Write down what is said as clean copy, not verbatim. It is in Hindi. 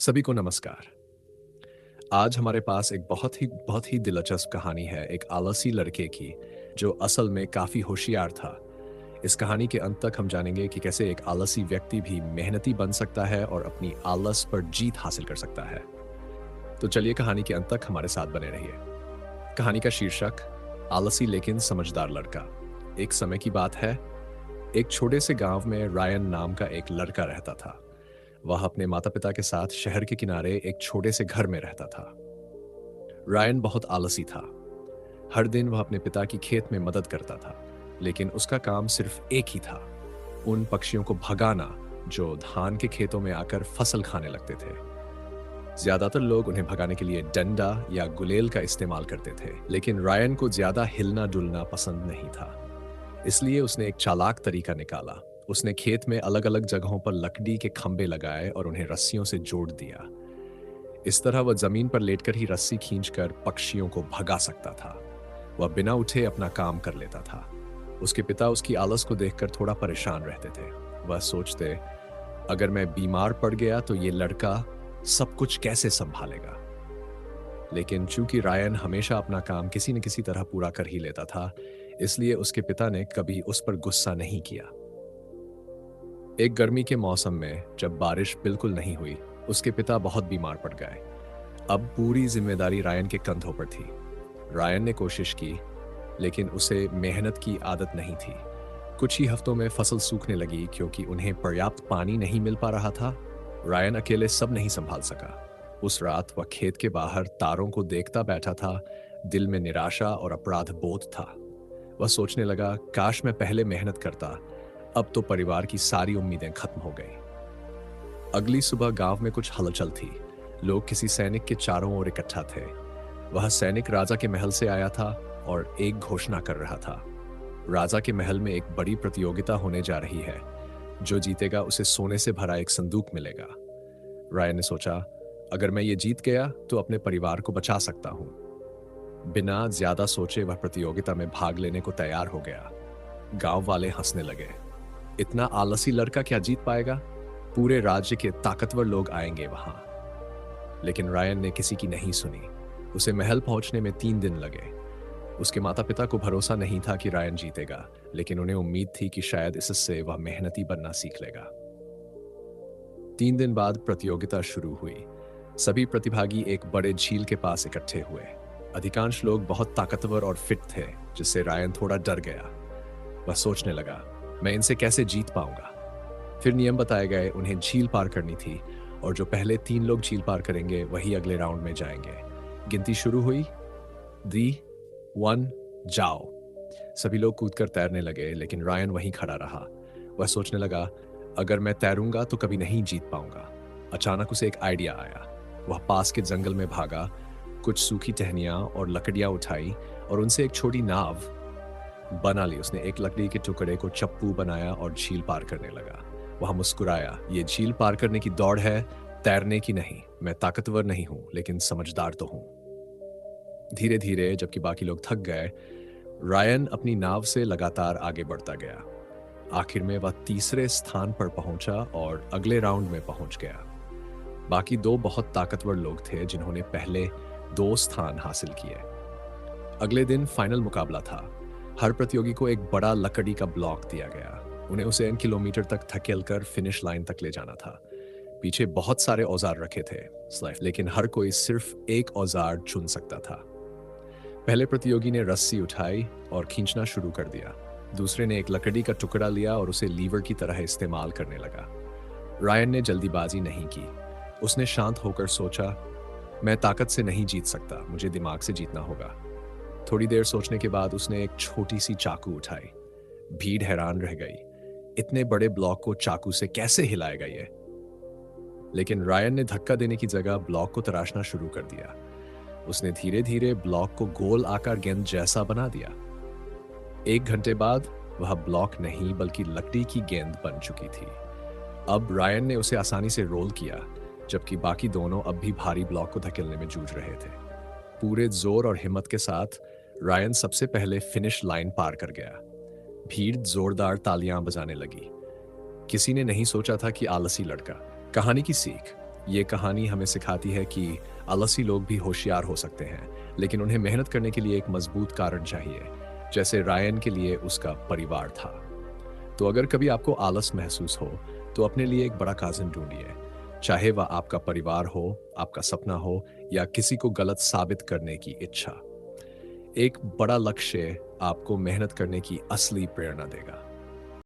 सभी को नमस्कार। आज हमारे पास एक बहुत ही दिलचस्प कहानी है एक आलसी लड़के की, जो असल में काफ़ी होशियार था। इस कहानी के अंत तक हम जानेंगे कि कैसे एक आलसी व्यक्ति भी मेहनती बन सकता है और अपनी आलस पर जीत हासिल कर सकता है। तो चलिए कहानी के अंत तक हमारे साथ बने रहिए। कहानी का शीर्षक आलसी लेकिन समझदार लड़का। एक समय की बात है, एक छोटे से गांव में रायन नाम का एक लड़का रहता था। वह अपने माता-पिता के साथ शहर के किनारे एक छोटे से घर में रहता था। रायन बहुत आलसी था। हर दिन वह अपने पिता की खेत में मदद करता था, लेकिन उसका काम सिर्फ एक ही था, उन पक्षियों को भगाना जो धान के खेतों में आकर फसल खाने लगते थे। ज्यादातर लोग उन्हें भगाने के लिए डंडा या गुलेल का इस्तेमाल करते थे, लेकिन रायन को ज्यादा हिलना-डुलना पसंद नहीं था। इसलिए उसने एक चालाक तरीका निकाला। उसने खेत में अलग-अलग जगहों पर लकड़ी के खंभे लगाए और उन्हें रस्सियों से जोड़ दिया। इस तरह वह जमीन पर लेटकर ही रस्सी खींचकर पक्षियों को भगा सकता था। वह बिना उठे अपना काम कर लेता था। उसके पिता उसकी आलस को देखकर थोड़ा परेशान रहते थे। वह सोचते, अगर मैं बीमार पड़ गया तो ये लड़का सब कुछ कैसे संभालेगा। लेकिन चूंकि रायन हमेशा अपना काम किसी न किसी तरह पूरा कर ही लेता था, इसलिए उसके पिता ने कभी उस पर गुस्सा नहीं किया। एक गर्मी के मौसम में जब बारिश बिल्कुल नहीं हुई, उसके पिता बहुत बीमार पड़ गए। अब पूरी जिम्मेदारी रायन के कंधों पर थी। रायन ने कोशिश की, लेकिन उसे मेहनत की आदत नहीं थी। कुछ ही हफ्तों में फसल सूखने लगी क्योंकि उन्हें पर्याप्त पानी नहीं मिल पा रहा था। रायन अकेले सब नहीं संभाल सका। उस रात वह खेत के बाहर तारों को देखता बैठा था। दिल में निराशा और अपराध बोध था। वह सोचने लगा, काश मैं पहले मेहनत करता, अब तो परिवार की सारी उम्मीदें खत्म हो गई। अगली सुबह गांव में कुछ हलचल थी। लोग किसी सैनिक के चारों ओर इकट्ठा थे। वह सैनिक राजा के महल से आया था और एक घोषणा कर रहा था। राजा के महल में एक बड़ी प्रतियोगिता होने जा रही है। जो जीतेगा उसे सोने से भरा एक संदूक मिलेगा। राय ने सोचा, अगर मैं ये जीत गया तो अपने परिवार को बचा सकता हूं। बिना ज्यादा सोचे वह प्रतियोगिता में भाग लेने को तैयार हो गया। गांव वाले हंसने लगे। इतना आलसी लड़का क्या जीत पाएगा? पूरे राज्य के ताकतवर लोग आएंगे वहां। लेकिन रायन ने किसी की नहीं सुनी। उसे महल पहुंचने में 3 दिन लगे। उसके माता पिता को भरोसा नहीं था कि रायन जीतेगा, लेकिन उन्हें उम्मीद थी कि शायद इससे वह मेहनती बनना सीख लेगा। 3 दिन बाद प्रतियोगिता शुरू हुई। सभी प्रतिभागी एक बड़े झील के पास इकट्ठे हुए। अधिकांश लोग बहुत ताकतवर और फिट थे, जिससे रायन थोड़ा डर गया। वह सोचने लगा, मैं इनसे कैसे जीत पाऊंगा। फिर नियम बताए गए। उन्हें झील पार करनी थी और जो पहले 3 लोग झील पार करेंगे वही अगले राउंड में जाएंगे। गिनती शुरू हुई। 3, 1, जाओ। सभी लोग कूदकर तैरने लगे, लेकिन रायन वहीं खड़ा रहा। वह सोचने लगा, अगर मैं तैरूंगा तो कभी नहीं जीत पाऊंगा। अचानक उसे एक आइडिया आया। वह पास के जंगल में भागा, कुछ सूखी टहनियां और लकड़ियां उठाई और उनसे एक छोटी नाव बना ली। उसने एक लकड़ी के टुकड़े को चप्पू बनाया और झील पार करने लगा। वह मुस्कुराया, ये झील पार करने की दौड़ है, तैरने की नहीं। मैं ताकतवर नहीं हूं, लेकिन समझदार तो हूं। धीरे धीरे जबकि बाकी लोग थक गए, रायन अपनी नाव से लगातार आगे बढ़ता गया। आखिर में वह तीसरे स्थान पर पहुंचा और अगले राउंड में पहुंच गया। बाकी 2 बहुत ताकतवर लोग थे जिन्होंने पहले 2 स्थान हासिल किए। अगले दिन फाइनल मुकाबला था। हर प्रतियोगी को एक बड़ा लकड़ी का ब्लॉक दिया गया। उन्हें उसे N किलोमीटर तक धकेलकर फिनिश लाइन तक ले जाना था। पीछे बहुत सारे औजार रखे थे, लेकिन हर कोई सिर्फ एक औजार चुन सकता था। पहले प्रतियोगी ने रस्सी उठाई और खींचना शुरू कर दिया। दूसरे ने एक लकड़ी का टुकड़ा लिया और उसे लीवर की तरह इस्तेमाल करने लगा। रायन ने जल्दीबाजी नहीं की। उसने शांत होकर सोचा, मैं ताकत से नहीं जीत सकता, मुझे दिमाग से जीतना होगा। थोड़ी देर सोचने के बाद उसने एक छोटी सी चाकू उठाई। भीड़ हैरान रह गई। इतने बड़े ब्लॉक को चाकू से कैसे हिलाएगा ये? लेकिन रायन ने धक्का देने की जगह ब्लॉक को तराशना शुरू कर दिया। उसने धीरे धीरे ब्लॉक को गोल आकार गेंद जैसा बना दिया। 1 घंटे बाद वह ब्लॉक नहीं बल्कि लकड़ी की गेंद बन चुकी थी। अब रायन ने उसे आसानी से रोल किया, जबकि बाकी दोनों अब भी भारी ब्लॉक को धकेलने में जूझ रहे थे। पूरे जोर और हिम्मत के साथ रायन सबसे पहले फिनिश लाइन पार कर गया। भीड़ जोरदार तालियां बजाने लगी। किसी ने नहीं सोचा था कि आलसी लड़का। कहानी की सीख, ये कहानी हमें सिखाती है कि आलसी लोग भी होशियार हो सकते हैं, लेकिन उन्हें मेहनत करने के लिए एक मजबूत कारण चाहिए, जैसे रायन के लिए उसका परिवार था। तो अगर कभी आपको आलस महसूस हो, तो अपने लिए एक बड़ा काज़िन ढूँढिए। चाहे वह आपका परिवार हो, आपका सपना हो या किसी को गलत साबित करने की इच्छा। एक बड़ा लक्ष्य आपको मेहनत करने की असली प्रेरणा देगा।